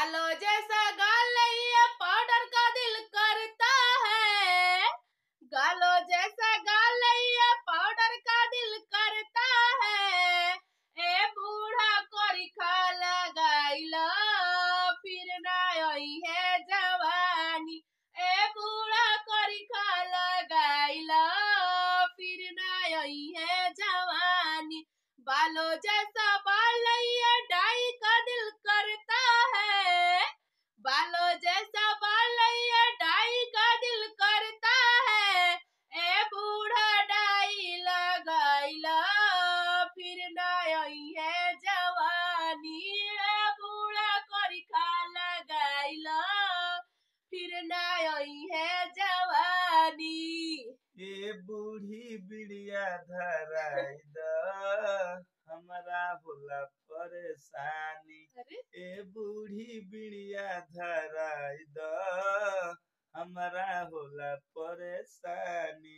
बालों जैसा गाल ये पाउडर का दिल करता है। गालों जैसा गाल ये पाउडर का दिल करता है। ए बूढ़ा कोरी खा लगाइला फिर ना आई है जवानी। ए बूढ़ा कोरी खा लगाइला फिर ना आई है जवानी। बालों जैसा बाल ये डाई का दिल करता है। बालों जैसा बाल ये डाई का दिल करता है। ए बूढ़ा डाई लगाइला फिर ना आई है जवानी। ए बूढ़ा कोरी खा लगाइला फिर ना आई है जवानी। ए बूढ़ी बिड़िया धराई द हमरा होला परेशानी। ए बूढ़ी बिड़िया धराई द हमरा होला परेशानी।